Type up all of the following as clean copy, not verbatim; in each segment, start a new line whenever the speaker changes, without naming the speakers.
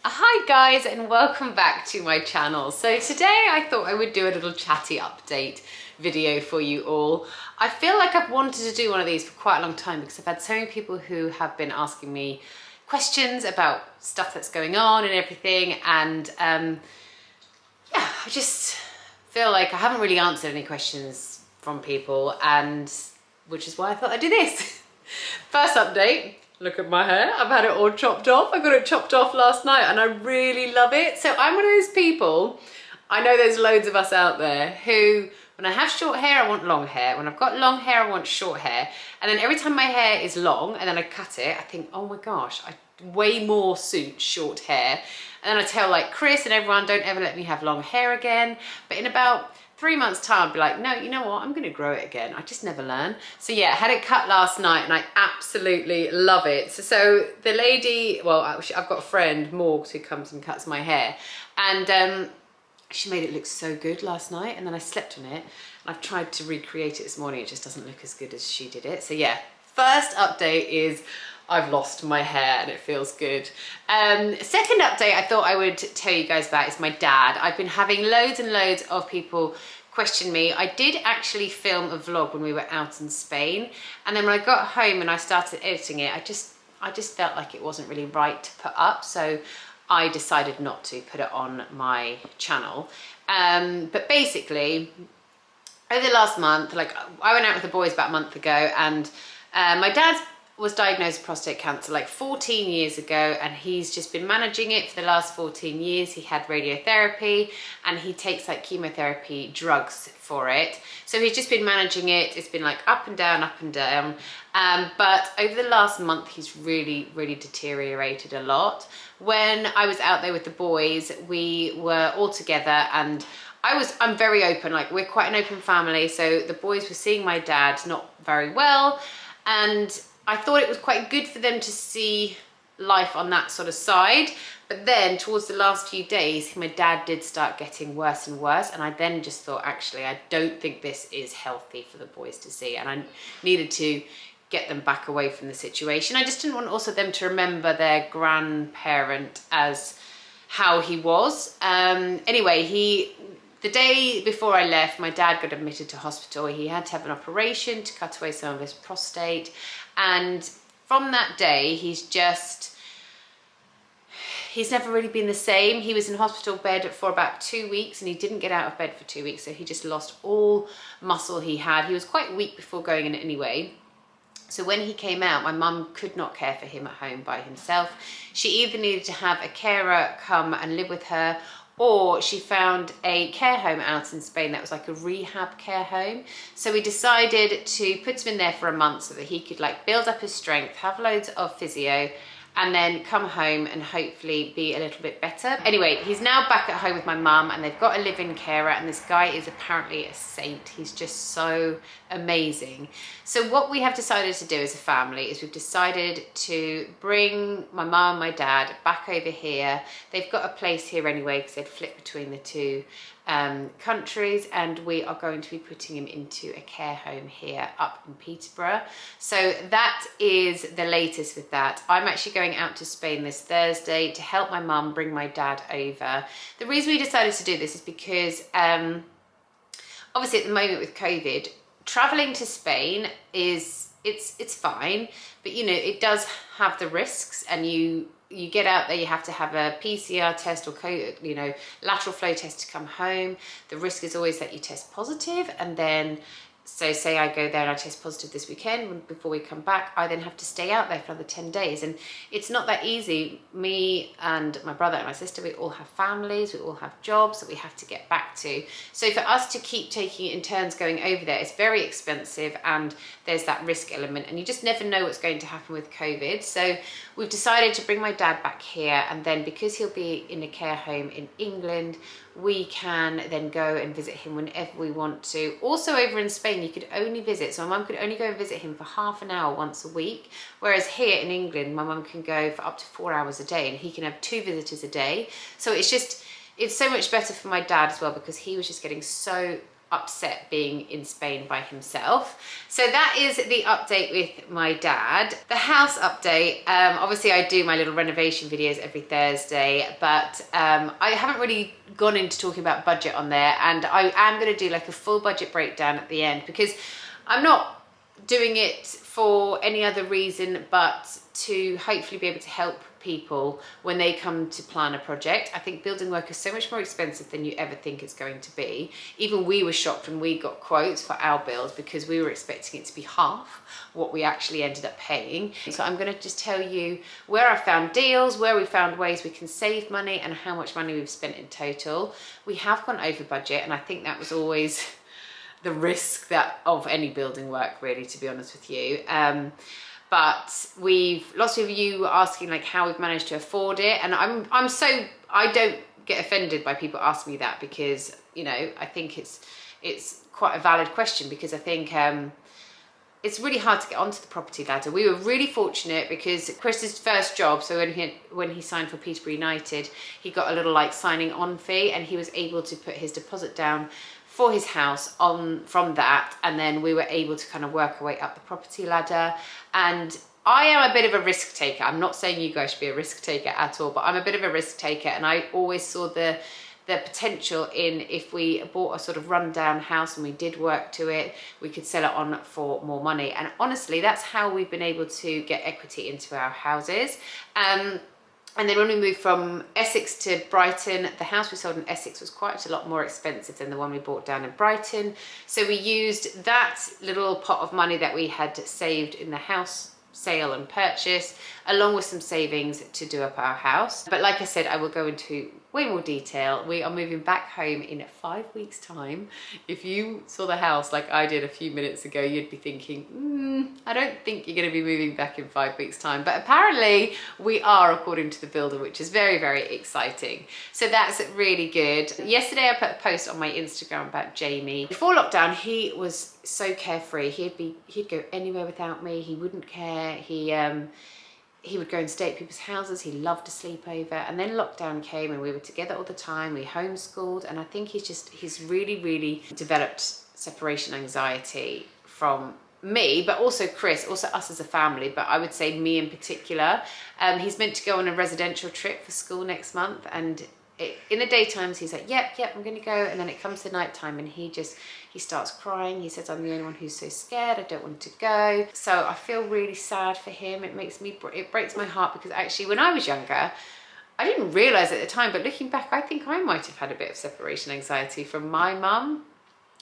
Hi guys, and welcome back to my channel. So today I thought I would do a little chatty update video for you all. I feel like I've wanted to do one of these for quite a long time because I've had so many people who have been asking me questions about stuff that's going on and everything, and yeah, I just feel like I haven't really answered any questions from people, and which is why I thought I'd do this. First update. Look at my hair. I've had it all chopped off. I got it chopped off last night and I really love it. So I'm one of those people, I know there's loads of us out there who, when I have short hair, I want long hair. When I've got long hair, I want short hair. And then every time my hair is long and then I cut it, I think, oh my gosh, I way more suit short hair. And then I tell like Chris and everyone, don't ever let me have long hair again. But in about 3 months time, I'd be like, no, you know what? I'm gonna grow it again. I just never learn. So yeah, I had it cut last night and I absolutely love it. So the lady, well, I've got a friend, Morgs, who comes and cuts my hair. And she made it look so good last night. And then I slept on it. And I've tried to recreate it this morning. It just doesn't look as good as she did it. So yeah, first update is I've lost my hair and it feels good. Second update I thought I would tell you guys about is my dad. I've been having loads and loads of people question me. I did actually film a vlog when we were out in Spain, and then when I got home and I started editing it, I just felt like it wasn't really right to put up, so I decided not to put it on my channel. But basically, over the last month, like I went out with the boys about a month ago, and my dad was diagnosed with prostate cancer like 14 years ago, and he's just been managing it for the last 14 years. He had radiotherapy and he takes like chemotherapy drugs for it. So he's just been managing it. It's been like up and down, up and down. But over the last month, he's really deteriorated a lot. When I was out there with the boys, we were all together, and I'm very open, like we're quite an open family. So the boys were seeing my dad not very well, and I thought it was quite good for them to see life on that sort of side. But then towards the last few days, my dad did start getting worse and worse. And I then just thought, actually, I don't think this is healthy for the boys to see. And I needed to get them back away from the situation. I just didn't want also them to remember their grandparent as how he was. Anyway, the day before I left, my dad got admitted to hospital. He had to have an operation to cut away some of his prostate. And from that day, he's never really been the same. He was in hospital bed for about 2 weeks and he didn't get out of bed for 2 weeks. So he just lost all muscle he had. He was quite weak before going in anyway. So when he came out, my mum could not care for him at home by himself. She either needed to have a carer come and live with her, or she found a care home out in Spain that was like a rehab care home. So we decided to put him in there for a month so that he could like build up his strength, have loads of physio, and then come home and hopefully be a little bit better. Anyway, he's now back at home with my mum, and they've got a live-in carer, and this guy is apparently a saint. He's just so amazing. So what we have decided to do as a family is we've decided to bring my mum and my dad back over here. They've got a place here anyway because they'd flip between the two countries, and we are going to be putting him into a care home here up in Peterborough. So that is the latest with that. I'm actually going out to Spain this Thursday to help my mum bring my dad over. The reason we decided to do this is because obviously at the moment with COVID, traveling to Spain it's fine, but you know, it does have the risks, and you get out there, you have to have a PCR test or lateral flow test to come home. The risk is always that you test positive, and then so say I go there and I test positive this weekend, before we come back, I then have to stay out there for another 10 days. And it's not that easy. Me and my brother and my sister, we all have families, we all have jobs that we have to get back to. So for us to keep taking it in turns going over there, it's very expensive, and there's that risk element, and you just never know what's going to happen with COVID. So we've decided to bring my dad back here, and then because he'll be in a care home in England, we can then go and visit him whenever we want to. Also over in Spain, you could only visit, so my mum could only go and visit him for half an hour once a week, whereas here in England, my mum can go for up to 4 hours a day, and he can have 2 visitors a day. So it's so much better for my dad as well, because he was just getting so upset being in Spain by himself. So that is the update with my dad. The house update, obviously I do my little renovation videos every Thursday, but I haven't really gone into talking about budget on there, and I am going to do like a full budget breakdown at the end, because I'm not doing it for any other reason but to hopefully be able to help people when they come to plan a project. I think building work is so much more expensive than you ever think it's going to be. Even we were shocked when we got quotes for our build, because we were expecting it to be half what we actually ended up paying. So I'm going to just tell you where I found deals, where we found ways we can save money, and how much money we've spent in total. We have gone over budget, and I think that was always the risk that of any building work, really, to be honest with you. But lots of you were asking like how we've managed to afford it, and I don't get offended by people asking me that, because you know, I think it's quite a valid question, because I think it's really hard to get onto the property ladder. We were really fortunate because Chris's first job, so when he signed for Peterborough United, he got a little like signing on fee, and he was able to put his deposit down for his house from that, and then we were able to kind of work our way up the property ladder. And I am a bit of a risk taker. I'm not saying you guys should be a risk taker at all, but I'm a bit of a risk taker, and I always saw the potential in, if we bought a sort of rundown house and we did work to it, we could sell it on for more money. And honestly, that's how we've been able to get equity into our houses. And then when we moved from Essex to Brighton, the house we sold in Essex was quite a lot more expensive than the one we bought down in Brighton. So we used that little pot of money that we had saved in the house sale and purchase, along with some savings, to do up our house. But like I said, I will go into way more detail. We are moving back home in 5 weeks' time. If you saw the house like I did a few minutes ago, you'd be thinking, I don't think you're going to be moving back in 5 weeks' time. But apparently we are, according to the builder, which is very, very exciting. So that's really good. Yesterday I put a post on my Instagram about Jamie. Before lockdown, he was so carefree. He'd go anywhere without me. He wouldn't care. He would go and stay at people's houses. He loved to sleep over. And then lockdown came and we were together all the time. We homeschooled, and I think he's really, really developed separation anxiety from me, but also Chris, also us as a family, but I would say me in particular. He's meant to go on a residential trip for school next month, and in the daytimes he's like, yep, I'm gonna go, and then it comes to nighttime and he starts crying. He says, I'm the only one who's so scared, I don't want to go. So I feel really sad for him. It breaks my heart, because actually when I was younger, I didn't realise at the time, but looking back, I think I might have had a bit of separation anxiety from my mum.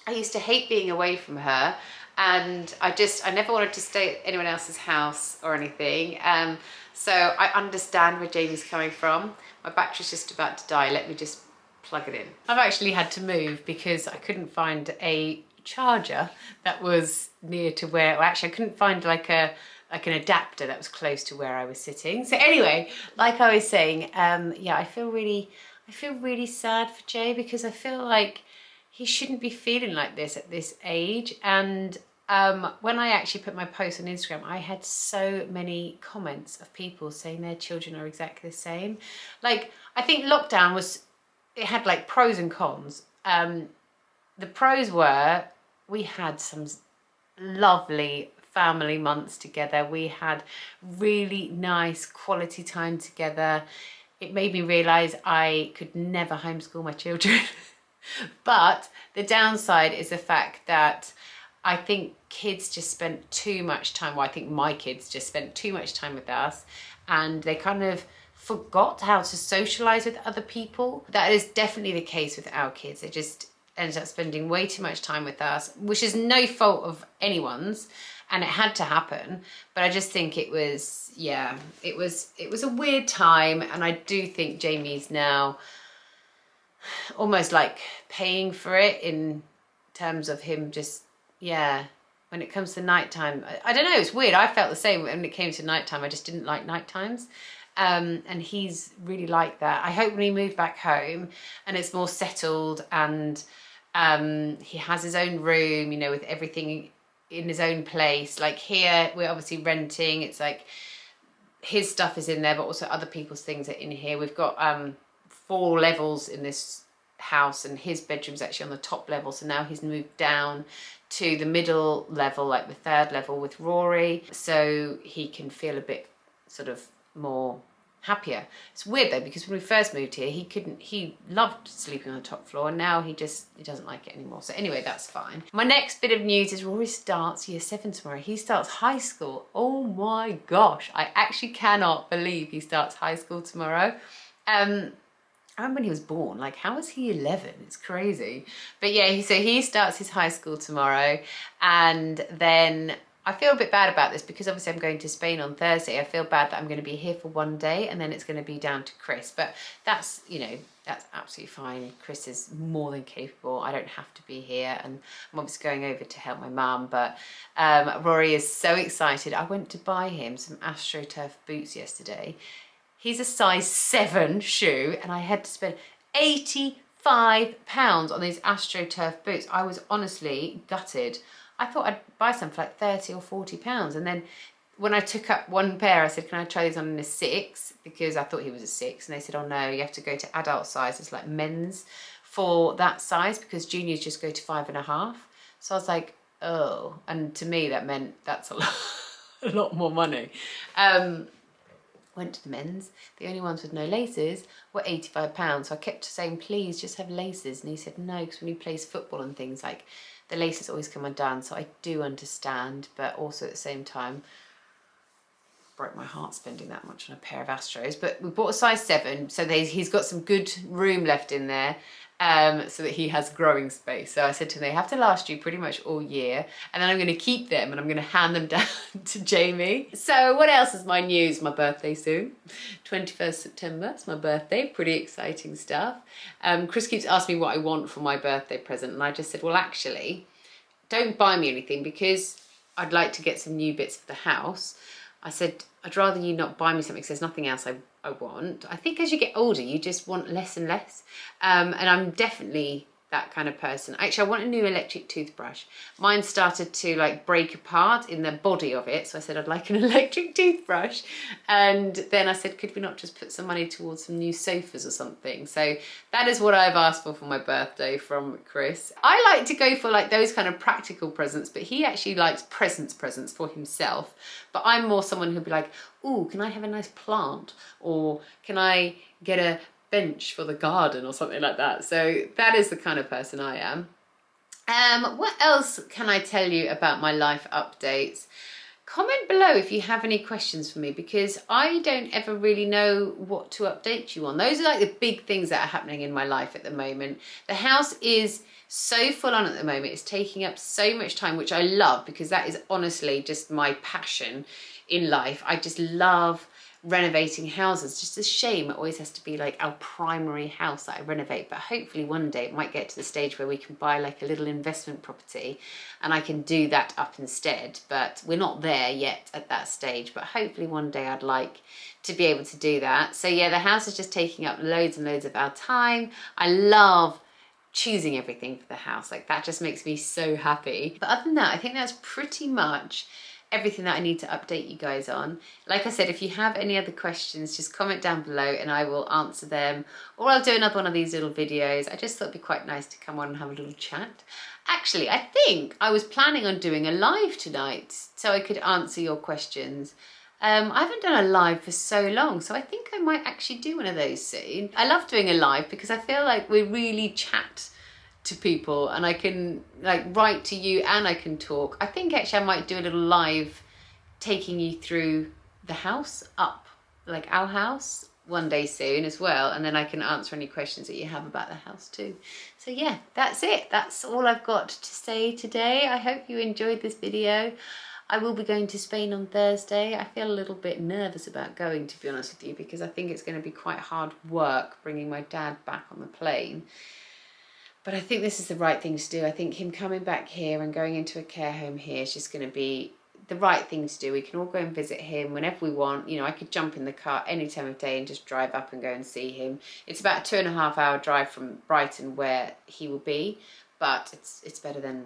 I used to hate being away from her, and I never wanted to stay at anyone else's house or anything. So I understand where Jamie's coming from. My battery's just about to die. Let me just plug it in. I've actually had to move because I couldn't find a charger that was near to where, I couldn't find like an adapter that was close to where I was sitting. So anyway, like I was saying, yeah, I feel really sad for Jay, because I feel like he shouldn't be feeling like this at this age. And when I actually put my post on Instagram, I had so many comments of people saying their children are exactly the same. Like, I think lockdown it had like pros and cons. The pros were, we had some lovely family months together. We had really nice quality time together. It made me realise I could never homeschool my children. But the downside is the fact that I think kids just spent too much time, well, I think my kids just spent too much time with us, and they kind of forgot how to socialise with other people. That is definitely the case with our kids. They just ended up spending way too much time with us, which is no fault of anyone's, and it had to happen. But I just think it was a weird time, and I do think Jamie's now almost like paying for it in terms of him just, when it comes to nighttime, I don't know, it's weird. I felt the same when it came to nighttime. I just didn't like nighttimes. And he's really like that. I hope when he moved back home and it's more settled, and he has his own room, you know, with everything in his own place. Like here, we're obviously renting. It's like his stuff is in there, but also other people's things are in here. We've got 4 levels in this house, and his bedroom's actually on the top level, so now he's moved down to the middle level, like the 3rd level with Rory, so he can feel a bit sort of more happier. It's weird though, because when we first moved here, he loved sleeping on the top floor, and now he doesn't like it anymore. So anyway, that's fine. My next bit of news is Rory starts year 7 tomorrow. He starts high school. Oh my gosh, I actually cannot believe he starts high school tomorrow. I remember when he was born, like how was he 11? It's crazy. But yeah, so he starts his high school tomorrow, and then I feel a bit bad about this because obviously I'm going to Spain on Thursday. I feel bad that I'm going to be here for one day and then it's going to be down to Chris. But that's, you know, that's absolutely fine. Chris is more than capable. I don't have to be here, and I'm obviously going over to help my mum. But Rory is so excited. I went to buy him some AstroTurf boots yesterday. He's a size 7 shoe, and I had to spend £85 on these AstroTurf boots. I was honestly gutted. I thought I'd buy some for like £30 or £40. And then when I took up one pair, I said, can I try these on in a 6? Because I thought he was a 6. And they said, oh no, you have to go to adult size. It's like men's for that size, because juniors just go to 5.5. So I was like, oh. And to me, that meant that's a lot more money. Went to the men's. The only ones with no laces were £85. So I kept saying, please just have laces. And he said, no, because when he plays football and things, like the laces always come undone. So I do understand, but also at the same time, broke my heart spending that much on a pair of Astros. But we bought a size 7, so he's got some good room left in there, so that he has growing space. So I said to him, they have to last you pretty much all year, and then I'm going to keep them and I'm going to hand them down to Jamie. So what else is my news? My birthday soon, 21st September, it's my birthday, pretty exciting stuff. Chris keeps asking me what I want for my birthday present, and I just said, well actually, don't buy me anything because I'd like to get some new bits for the house. I said, I'd rather you not buy me something because there's nothing else I want. I think as you get older, you just want less and less. And I'm definitely that kind of person. Actually, I want a new electric toothbrush. Mine started to like break apart in the body of it. So I said, I'd like an electric toothbrush. And then I said, could we not just put some money towards some new sofas or something? So that is what I've asked for my birthday from Chris. I like to go for like those kind of practical presents, but he actually likes presents for himself. But I'm more someone who'd be like, ooh, can I have a nice plant? Or can I get a bench for the garden or something like that? So that is the kind of person I am. What else can I tell you about my life updates? Comment below if you have any questions for me, because I don't ever really know what to update you on. Those are like the big things that are happening in my life at the moment. The house is so full on at the moment. It's taking up so much time, which I love, because that is honestly just my passion in life. I just love renovating houses. Just a shame it always has to be like our primary house that I renovate, but hopefully one day it might get to the stage where we can buy like a little investment property and I can do that up instead. But we're not there yet at that stage, but hopefully one day I'd like to be able to do that. So yeah, the house is just taking up loads and loads of our time. I love choosing everything for the house. Like that just makes me so happy. But other than that, I think that's pretty much everything that I need to update you guys on. Like I said, if you have any other questions, just comment down below and I will answer them, or I'll do another one of these little videos. I just thought it'd be quite nice to come on and have a little chat. Actually, I think I was planning on doing a live tonight so I could answer your questions. I haven't done a live for so long, so I think I might actually do one of those soon. I love doing a live because I feel like we really chat to people and I can like write to you and I can talk. I think actually I might do a little live taking you through the house up, like our house, one day soon as well, and then I can answer any questions that you have about the house too. So yeah, that's it. That's all I've got to say today. I hope you enjoyed this video. I will be going to Spain on Thursday. I feel a little bit nervous about going, to be honest with you, because I think it's going to be quite hard work bringing my dad back on the plane. But I think this is the right thing to do. I think him coming back here and going into a care home here is just going to be the right thing to do. We can all go and visit him whenever we want. You know, I could jump in the car any time of day and just drive up and go and see him. It's about a 2.5 hour drive from Brighton where he will be, but it's better than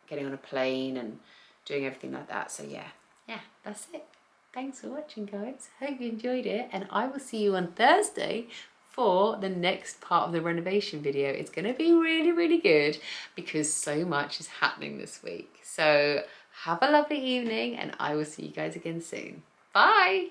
getting on a plane and doing everything like that. So yeah, that's it. Thanks for watching, guys. Hope you enjoyed it, and I will see you on Thursday for the next part of the renovation video. It's going to be really, really good because so much is happening this week. So have a lovely evening and I will see you guys again soon. Bye!